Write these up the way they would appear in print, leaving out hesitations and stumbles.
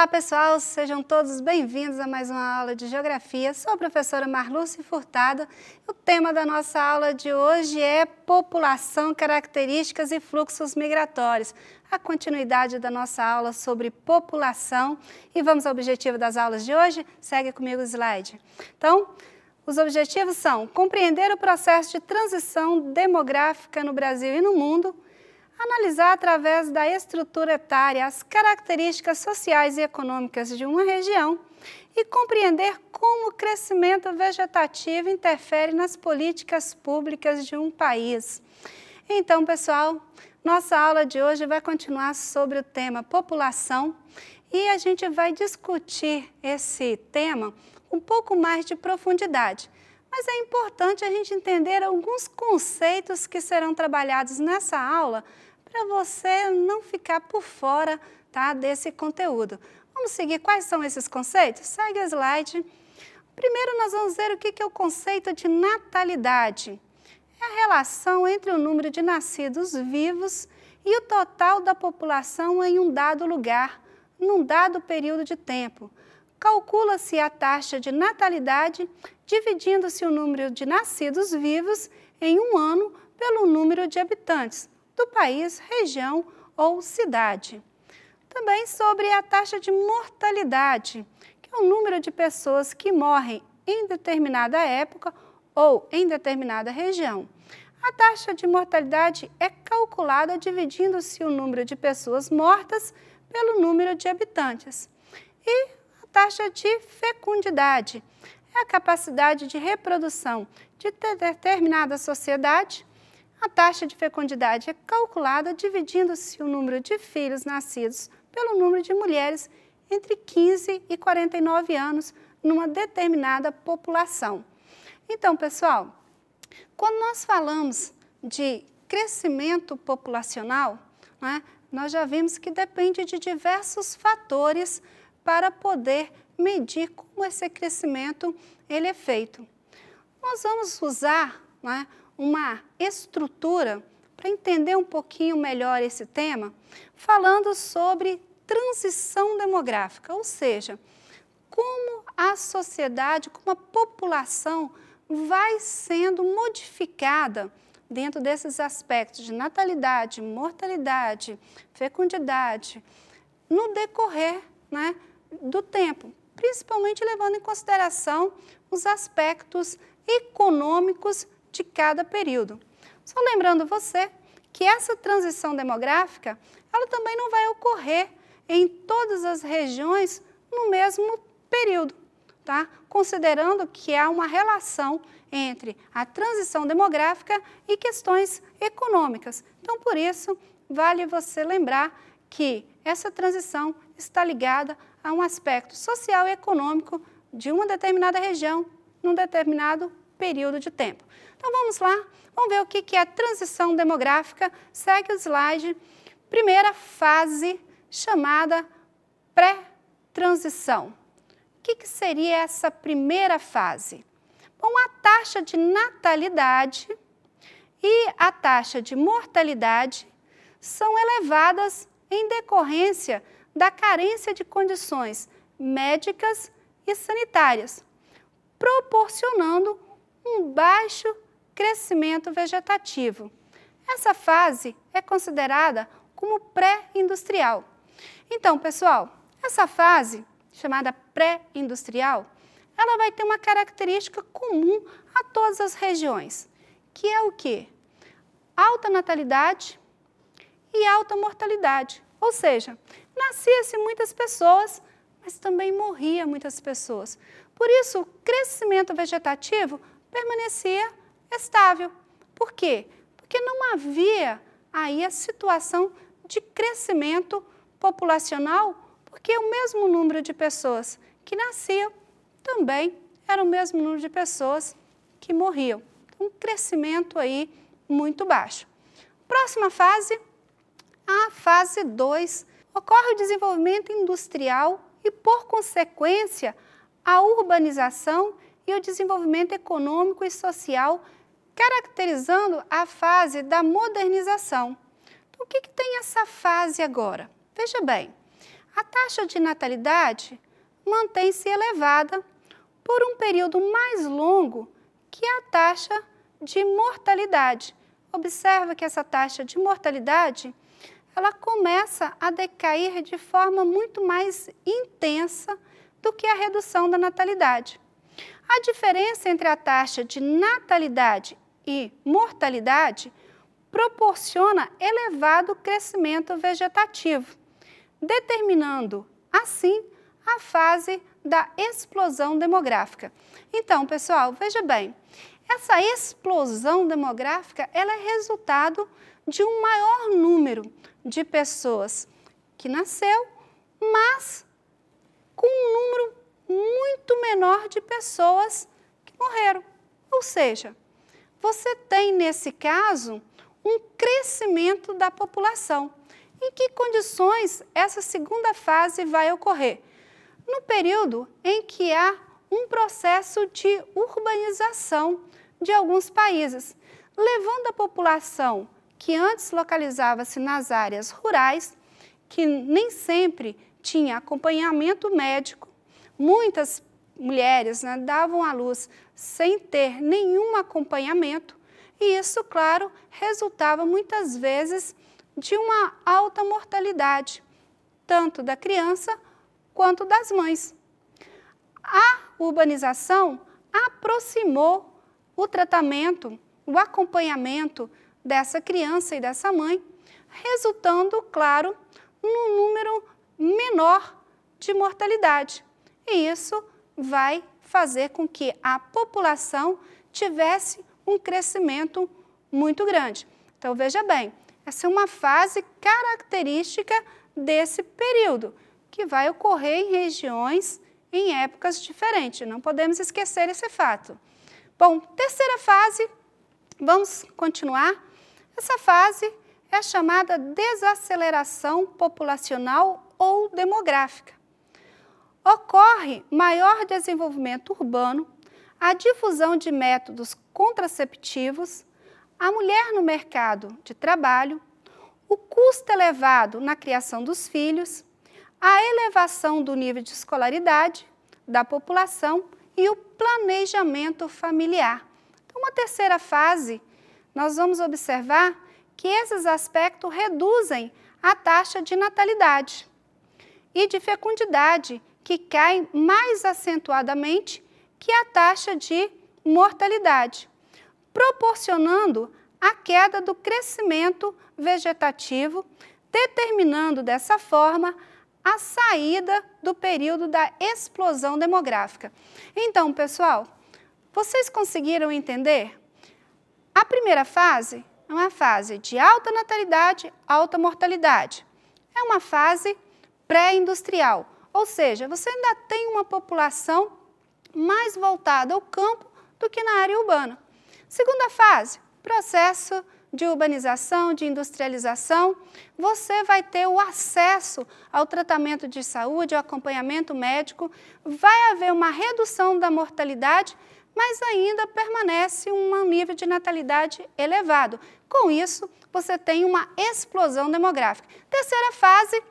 pessoal, sejam todos bem-vindos a mais uma aula de Geografia. Sou a professora Marluce Furtado. O tema da nossa aula de hoje é população, características e fluxos migratórios. A continuidade da nossa aula sobre população. E vamos ao objetivo das aulas de hoje? Segue comigo o slide. Então, os objetivos são compreender o processo de transição demográfica no Brasil e no mundo, analisar através da estrutura etária as características sociais e econômicas de uma região e compreender como o crescimento vegetativo interfere nas políticas públicas de um país. Então, pessoal, nossa aula de hoje vai continuar sobre o tema população e a gente vai discutir esse tema um pouco mais de profundidade. Mas é importante a gente entender alguns conceitos que serão trabalhados nessa aula para você não ficar por fora, tá, desse conteúdo. Vamos seguir quais são esses conceitos? Segue o slide. Primeiro nós vamos ver o que é o conceito de natalidade. É a relação entre o número de nascidos vivos e o total da população em um dado lugar, num dado período de tempo. Calcula-se a taxa de natalidade dividindo-se o número de nascidos vivos em um ano pelo número de habitantes do país, região ou cidade. Também sobre a taxa de mortalidade, que é o número de pessoas que morrem em determinada época ou em determinada região. A taxa de mortalidade é calculada dividindo-se o número de pessoas mortas pelo número de habitantes. E a taxa de fecundidade é a capacidade de reprodução de determinada sociedade. A taxa de fecundidade é calculada dividindo-se o número de filhos nascidos pelo número de mulheres entre 15 e 49 anos numa determinada população. Então, pessoal, quando nós falamos de crescimento populacional, né, nós já vimos que depende de diversos fatores para poder medir como esse crescimento ele é feito. Nós vamos usar, né, uma estrutura para entender um pouquinho melhor esse tema, falando sobre transição demográfica, ou seja, como a sociedade, como a população vai sendo modificada dentro desses aspectos de natalidade, mortalidade, fecundidade, no decorrer, né, do tempo, principalmente levando em consideração os aspectos econômicos de cada período. Só lembrando você que essa transição demográfica, ela também não vai ocorrer em todas as regiões no mesmo período, tá? Considerando que há uma relação entre a transição demográfica e questões econômicas. Então, por isso, vale você lembrar que essa transição está ligada a um aspecto social e econômico de uma determinada região, num determinado período de tempo. Então, vamos lá, vamos ver o que é a transição demográfica. Segue o slide. Primeira fase, chamada pré-transição. O que seria essa primeira fase? Bom, a taxa de natalidade e a taxa de mortalidade são elevadas em decorrência da carência de condições médicas e sanitárias, proporcionando um baixo crescimento vegetativo. Essa fase é considerada como pré-industrial. Então, pessoal, essa fase, chamada pré-industrial, ela vai ter uma característica comum a todas as regiões, que é o quê? Alta natalidade e alta mortalidade. Ou seja, nascia-se muitas pessoas, mas também morria muitas pessoas. Por isso, o crescimento vegetativo permanecia estável. Por quê? Porque não havia aí a situação de crescimento populacional, porque o mesmo número de pessoas que nasciam também era o mesmo número de pessoas que morriam. Então, um crescimento aí muito baixo. Próxima fase, a fase 2, ocorre o desenvolvimento industrial e, por consequência, a urbanização e o desenvolvimento econômico e social, caracterizando a fase da modernização. Então, o que tem essa fase agora? Veja bem, a taxa de natalidade mantém-se elevada por um período mais longo que a taxa de mortalidade. Observa que essa taxa de mortalidade, ela começa a decair de forma muito mais intensa do que a redução da natalidade. A diferença entre a taxa de natalidade e mortalidade proporciona elevado crescimento vegetativo, determinando, assim, a fase da explosão demográfica. Então, pessoal, veja bem, essa explosão demográfica ela é resultado de um maior número de pessoas que nasceu, mas com um número muito menor de pessoas que morreram. Ou seja, você tem, nesse caso, um crescimento da população. Em que condições essa segunda fase vai ocorrer? No período em que há um processo de urbanização de alguns países, levando a população que antes localizava-se nas áreas rurais, que nem sempre tinha acompanhamento médico, muitas mulheres davam à luz sem ter nenhum acompanhamento, e isso, claro, resultava muitas vezes de uma alta mortalidade, tanto da criança quanto das mães. A urbanização aproximou o tratamento, o acompanhamento dessa criança e dessa mãe, resultando, claro, num número menor de mortalidade. E isso vai fazer com que a população tivesse um crescimento muito grande. Então, veja bem, essa é uma fase característica desse período, que vai ocorrer em regiões, em épocas diferentes. Não podemos esquecer esse fato. Bom, terceira fase, vamos continuar. Essa fase é chamada desaceleração populacional ou demográfica. Ocorre maior desenvolvimento urbano, a difusão de métodos contraceptivos, a mulher no mercado de trabalho, o custo elevado na criação dos filhos, a elevação do nível de escolaridade da população e o planejamento familiar. Então, uma terceira fase, nós vamos observar que esses aspectos reduzem a taxa de natalidade e de fecundidade, que cai mais acentuadamente que a taxa de mortalidade, proporcionando a queda do crescimento vegetativo, determinando dessa forma a saída do período da explosão demográfica. Então, pessoal, vocês conseguiram entender? A primeira fase é uma fase de alta natalidade, alta mortalidade. É uma fase pré-industrial, ou seja, você ainda tem uma população mais voltada ao campo do que na área urbana. Segunda fase, processo de urbanização, de industrialização, você vai ter o acesso ao tratamento de saúde, ao acompanhamento médico, vai haver uma redução da mortalidade, mas ainda permanece um nível de natalidade elevado. Com isso, você tem uma explosão demográfica. Terceira fase,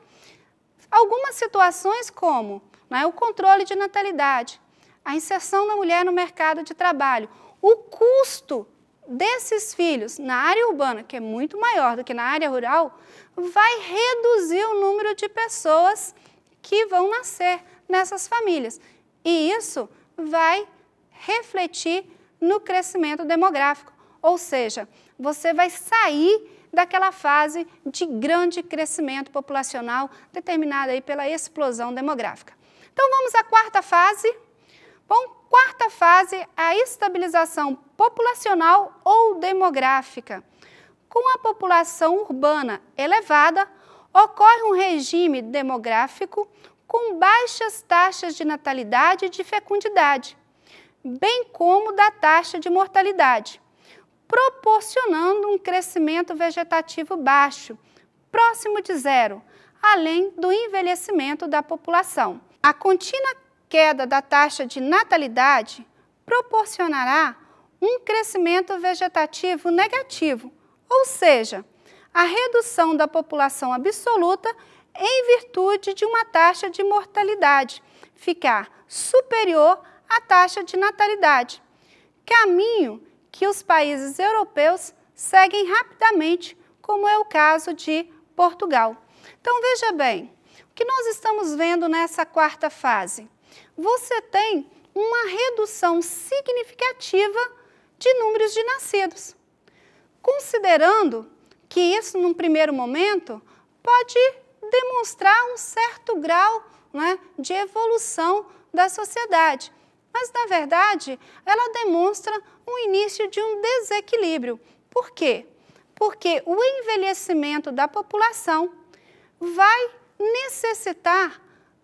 algumas situações como o controle de natalidade, a inserção da mulher no mercado de trabalho, o custo desses filhos na área urbana, que é muito maior do que na área rural, vai reduzir o número de pessoas que vão nascer nessas famílias. E isso vai refletir no crescimento demográfico, ou seja, você vai sair daquela fase de grande crescimento populacional determinada aí pela explosão demográfica. Então, vamos à quarta fase. Bom, quarta fase, a estabilização populacional ou demográfica. Com a população urbana elevada, ocorre um regime demográfico com baixas taxas de natalidade e de fecundidade, bem como da taxa de mortalidade, proporcionando um crescimento vegetativo baixo, próximo de zero, além do envelhecimento da população. A contínua queda da taxa de natalidade proporcionará um crescimento vegetativo negativo, ou seja, a redução da população absoluta em virtude de uma taxa de mortalidade ficar superior à taxa de natalidade, caminho que os países europeus seguem rapidamente, como é o caso de Portugal. Então, veja bem, o que nós estamos vendo nessa quarta fase? Você tem uma redução significativa de números de nascidos, considerando que isso, num primeiro momento, pode demonstrar um certo grau, né, de evolução da sociedade. Mas, na verdade, ela demonstra o início de um desequilíbrio. Por quê? Porque o envelhecimento da população vai necessitar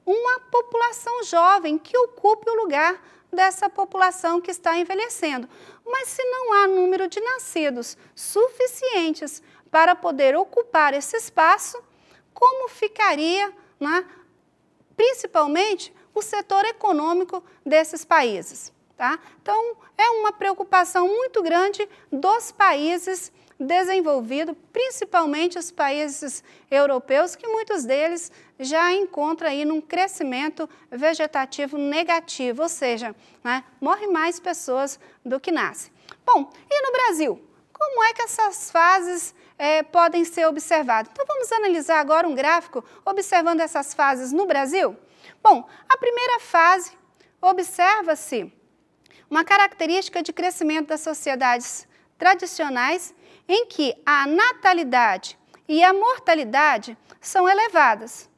uma população jovem que ocupe o lugar dessa população que está envelhecendo. Mas se não há número de nascidos suficientes para poder ocupar esse espaço, como ficaria, né, principalmente o setor econômico desses países? Tá? Então, é uma preocupação muito grande dos países desenvolvidos, principalmente os países europeus, que muitos deles já encontram aí num crescimento vegetativo negativo, ou seja, né, morrem mais pessoas do que nascem. Bom, e no Brasil? Como é que essas fases podem ser observadas? Então, vamos analisar agora um gráfico observando essas fases no Brasil? Bom, a primeira fase, observa-se uma característica de crescimento das sociedades tradicionais em que a natalidade e a mortalidade são elevadas,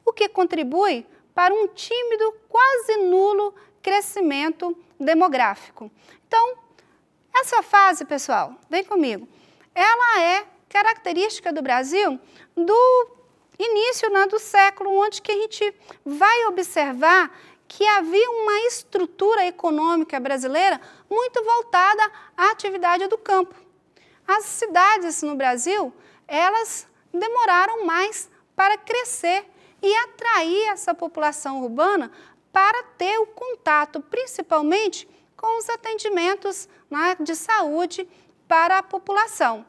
o que contribui para um tímido, quase nulo crescimento demográfico. Então, essa fase, pessoal, vem comigo, ela é característica do Brasil do início, né, do século, onde que a gente vai observar que havia uma estrutura econômica brasileira muito voltada à atividade do campo. As cidades no Brasil, elas demoraram mais para crescer e atrair essa população urbana para ter o contato, principalmente, com os atendimentos, né, de saúde para a população.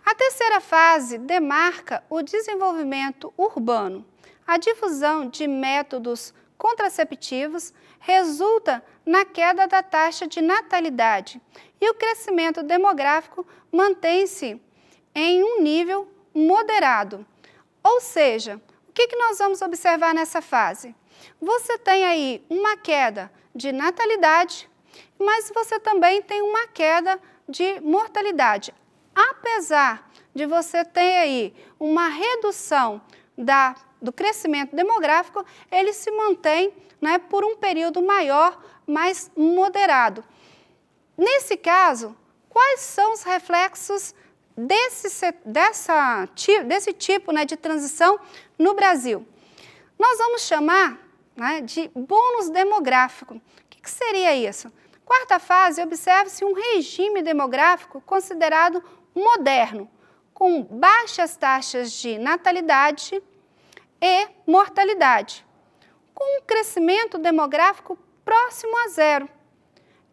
A terceira fase demarca o desenvolvimento urbano. A difusão de métodos contraceptivos resulta na queda da taxa de natalidade e o crescimento demográfico mantém-se em um nível moderado. Ou seja, o que nós vamos observar nessa fase? Você tem aí uma queda de natalidade, mas você também tem uma queda de mortalidade. Apesar de você ter aí uma redução do crescimento demográfico, ele se mantém, né, por um período maior, mais moderado. Nesse caso, quais são os reflexos desse tipo, né, de transição no Brasil? Nós vamos chamar, né, de bônus demográfico. O que seria isso? Quarta fase, observa-se um regime demográfico considerado moderno, com baixas taxas de natalidade e mortalidade, com um crescimento demográfico próximo a zero.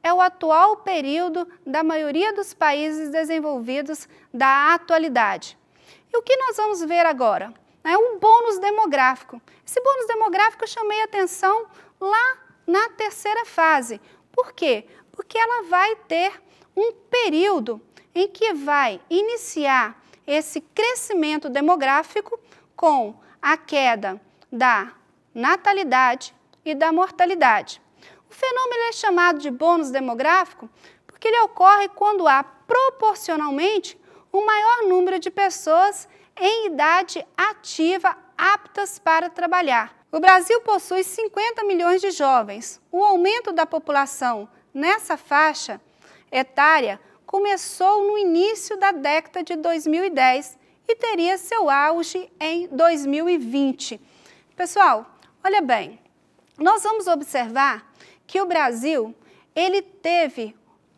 É o atual período da maioria dos países desenvolvidos da atualidade. E o que nós vamos ver agora? É um bônus demográfico. Esse bônus demográfico eu chamei a atenção lá na terceira fase. Por quê? Porque ela vai ter um período em que vai iniciar esse crescimento demográfico com a queda da natalidade e da mortalidade. O fenômeno é chamado de bônus demográfico porque ele ocorre quando há proporcionalmente um maior número de pessoas em idade ativa aptas para trabalhar. O Brasil possui 50 milhões de jovens. O aumento da população nessa faixa etária começou no início da década de 2010 e teria seu auge em 2020. Pessoal, olha bem, nós vamos observar que o Brasil, ele teve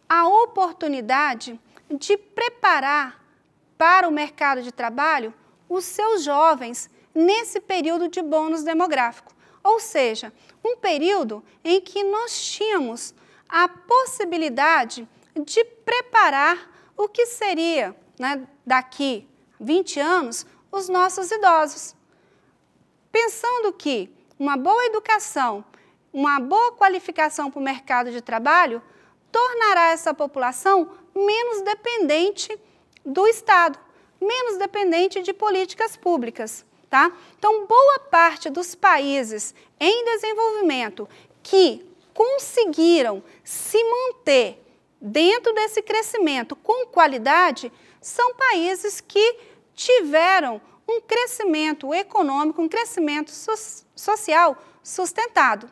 a oportunidade de preparar para o mercado de trabalho os seus jovens nesse período de bônus demográfico. Ou seja, um período em que nós tínhamos a possibilidade de preparar o que seria, né, daqui 20 anos, os nossos idosos. pensando que uma boa educação, uma boa qualificação para o mercado de trabalho, tornará essa população menos dependente do Estado, menos dependente de políticas públicas, tá? Então, boa parte dos países em desenvolvimento que conseguiram se manter dentro desse crescimento com qualidade são países que tiveram um crescimento econômico, um crescimento social sustentado.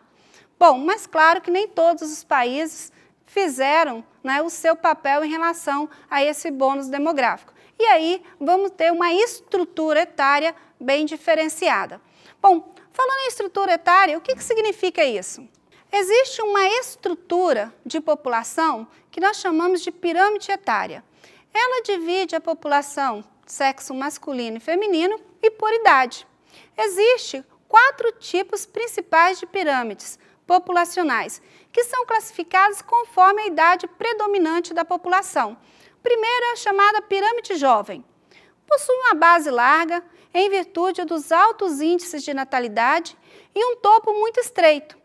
Bom, mas claro que nem todos os países fizeram, né, o seu papel em relação a esse bônus demográfico. E aí vamos ter uma estrutura etária bem diferenciada. Bom, falando em estrutura etária, o que significa isso? Existe uma estrutura de população que nós chamamos de pirâmide etária. Ela divide a população sexo masculino e feminino e por idade. Existem 4 tipos principais de pirâmides populacionais, que são classificadas conforme a idade predominante da população. Primeiro é a chamada pirâmide jovem. Possui uma base larga, em virtude dos altos índices de natalidade, e um topo muito estreito,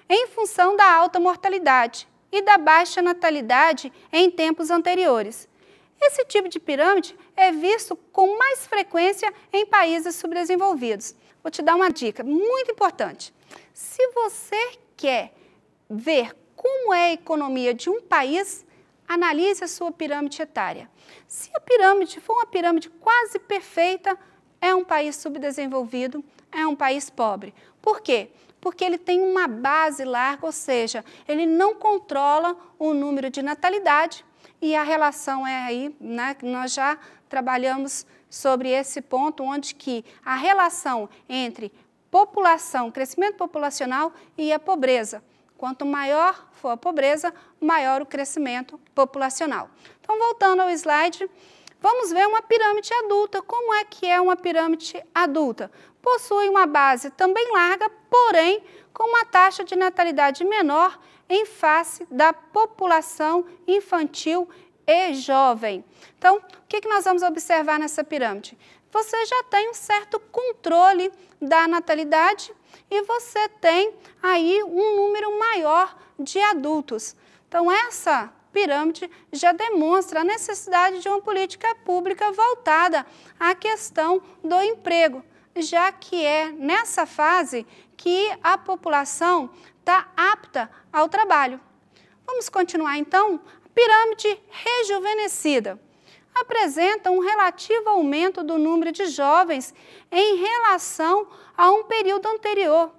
em função da alta mortalidade e da baixa natalidade em tempos anteriores. Esse tipo de pirâmide é visto com mais frequência em países subdesenvolvidos. Vou te dar uma dica muito importante. Se você quer ver como é a economia de um país, analise a sua pirâmide etária. Se a pirâmide for uma pirâmide quase perfeita, é um país subdesenvolvido, é um país pobre. Por quê? Porque ele tem uma base larga, ou seja, ele não controla o número de natalidade, e a relação é aí, né, que nós já trabalhamos sobre esse ponto, onde que a relação entre população, crescimento populacional e a pobreza. Quanto maior for a pobreza, maior o crescimento populacional. Então, voltando ao slide, vamos ver uma pirâmide adulta. Como é que é uma pirâmide adulta? Possui uma base também larga, porém com uma taxa de natalidade menor em face da população infantil e jovem. Então, o que nós vamos observar nessa pirâmide? Você já tem um certo controle da natalidade e você tem aí um número maior de adultos. Então, essa pirâmide já demonstra a necessidade de uma política pública voltada à questão do emprego, já que é nessa fase que a população está apta ao trabalho. Vamos continuar então? A pirâmide rejuvenescida apresenta um relativo aumento do número de jovens em relação a um período anterior,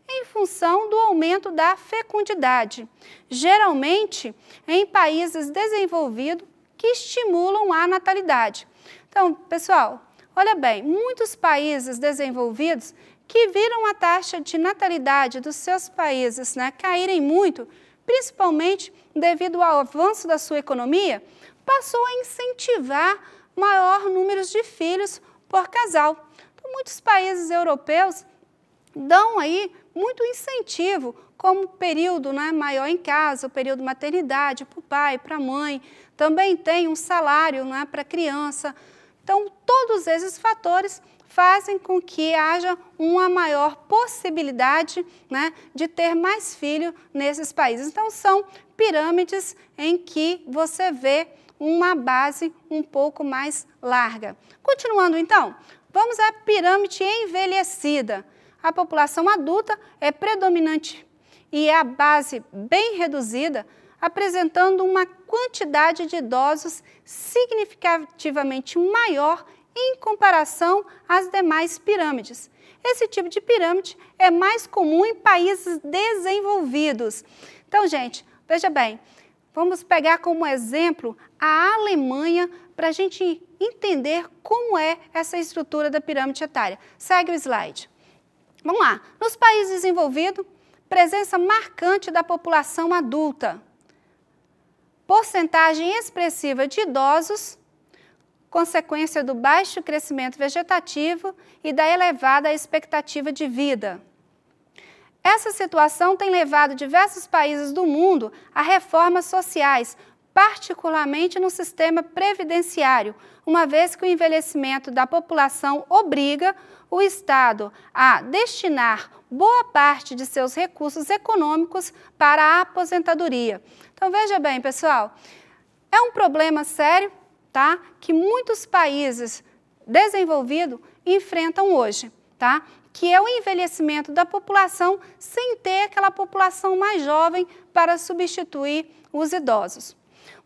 em função do aumento da fecundidade, geralmente em países desenvolvidos que estimulam a natalidade. Então, pessoal, olha bem, muitos países desenvolvidos que viram a taxa de natalidade dos seus países, né, caírem muito, principalmente devido ao avanço da sua economia, passou a incentivar maior número de filhos por casal. Então, muitos países europeus dão aí muito incentivo, como período, né, maior em casa, o período de maternidade para o pai, para a mãe, também tem um salário, né, para a criança. Então, todos esses fatores fazem com que haja uma maior possibilidade, né, de ter mais filhos nesses países. Então, são pirâmides em que você vê uma base um pouco mais larga. Continuando, então, vamos à pirâmide envelhecida. A população adulta é predominante e é a base bem reduzida, apresentando uma quantidade de idosos significativamente maior em comparação às demais pirâmides. Esse tipo de pirâmide é mais comum em países desenvolvidos. Então, gente, veja bem, vamos pegar como exemplo a Alemanha para a gente entender como é essa estrutura da pirâmide etária. Segue o slide. Vamos lá. Nos países desenvolvidos, presença marcante da população adulta. Porcentagem expressiva de idosos, consequência do baixo crescimento vegetativo e da elevada expectativa de vida. Essa situação tem levado diversos países do mundo a reformas sociais, particularmente no sistema previdenciário, uma vez que o envelhecimento da população obriga o Estado a destinar boa parte de seus recursos econômicos para a aposentadoria. Então, veja bem, pessoal, é um problema sério, tá? Que muitos países desenvolvidos enfrentam hoje, tá? Que é o envelhecimento da população sem ter aquela população mais jovem para substituir os idosos.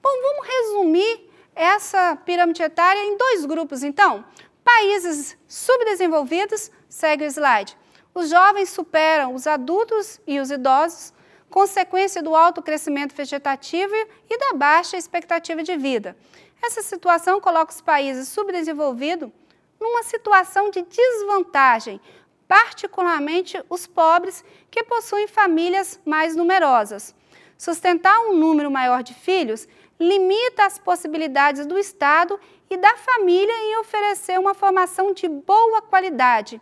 Bom, vamos resumir essa pirâmide etária em dois grupos, então. Países subdesenvolvidos, segue o slide. Os jovens superam os adultos e os idosos, consequência do alto crescimento vegetativo e da baixa expectativa de vida. Essa situação coloca os países subdesenvolvidos numa situação de desvantagem, particularmente os pobres que possuem famílias mais numerosas. Sustentar um número maior de filhos limita as possibilidades do Estado e da família em oferecer uma formação de boa qualidade,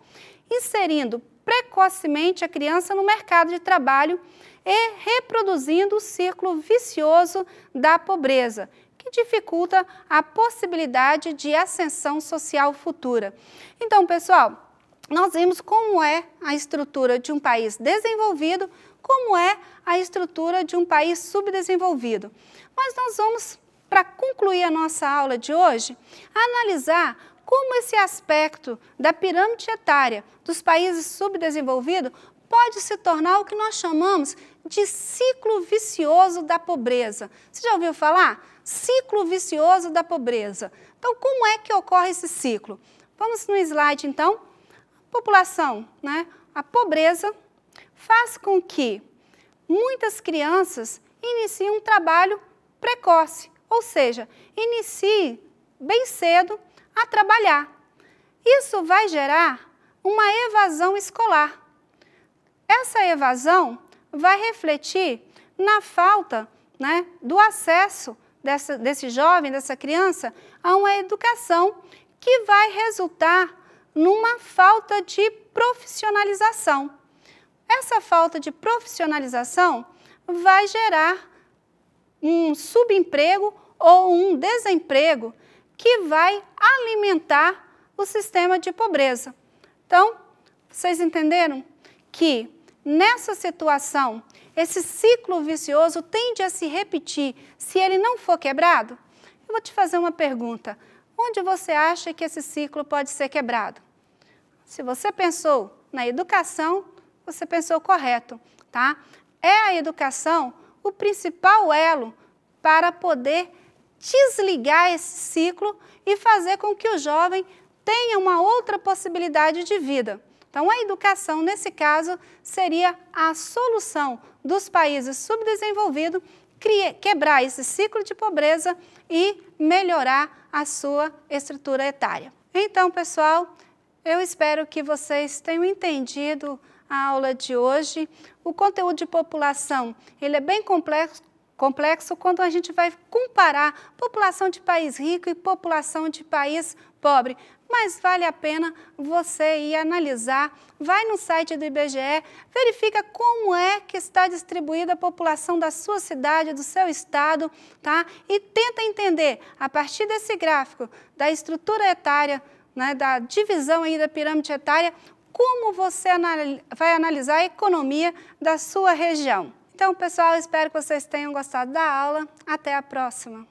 inserindo precocemente a criança no mercado de trabalho e reproduzindo o círculo vicioso da pobreza, que dificulta a possibilidade de ascensão social futura. Então, pessoal, nós vimos como é a estrutura de um país desenvolvido, como é a estrutura de um país subdesenvolvido. Mas nós vamos, para concluir a nossa aula de hoje, analisar como esse aspecto da pirâmide etária dos países subdesenvolvidos pode se tornar o que nós chamamos de ciclo vicioso da pobreza. Você já ouviu falar? Ciclo vicioso da pobreza. Então, como é que ocorre esse ciclo? Vamos no slide, então. População, né? A pobreza faz com que muitas crianças iniciem um trabalho precoce, ou seja, iniciem bem cedo a trabalhar. Isso vai gerar uma evasão escolar. Essa evasão vai refletir na falta, né, do acesso desse jovem, dessa criança, a uma educação que vai resultar numa falta de profissionalização. Essa falta de profissionalização vai gerar um subemprego ou um desemprego que vai alimentar o sistema de pobreza. Então, vocês entenderam que nessa situação, esse ciclo vicioso tende a se repetir se ele não for quebrado? Eu vou te fazer uma pergunta. Onde você acha que esse ciclo pode ser quebrado? Se você pensou na educação, você pensou correto, tá? É a educação o principal elo para poder desligar esse ciclo e fazer com que o jovem tenha uma outra possibilidade de vida. Então, a educação, nesse caso, seria a solução dos países subdesenvolvidos, quebrar esse ciclo de pobreza e melhorar a sua estrutura etária. Então, pessoal, eu espero que vocês tenham entendido a aula de hoje. O conteúdo de população, ele é bem complexo quando a gente vai comparar população de país rico e população de país pobre. Mas vale a pena você ir analisar, vai no site do IBGE, verifica como é que está distribuída a população da sua cidade, do seu estado, tá? E tenta entender, a partir desse gráfico, da estrutura etária, né, da divisão aí da pirâmide etária, como você vai analisar a economia da sua região. Então, pessoal, espero que vocês tenham gostado da aula. Até a próxima!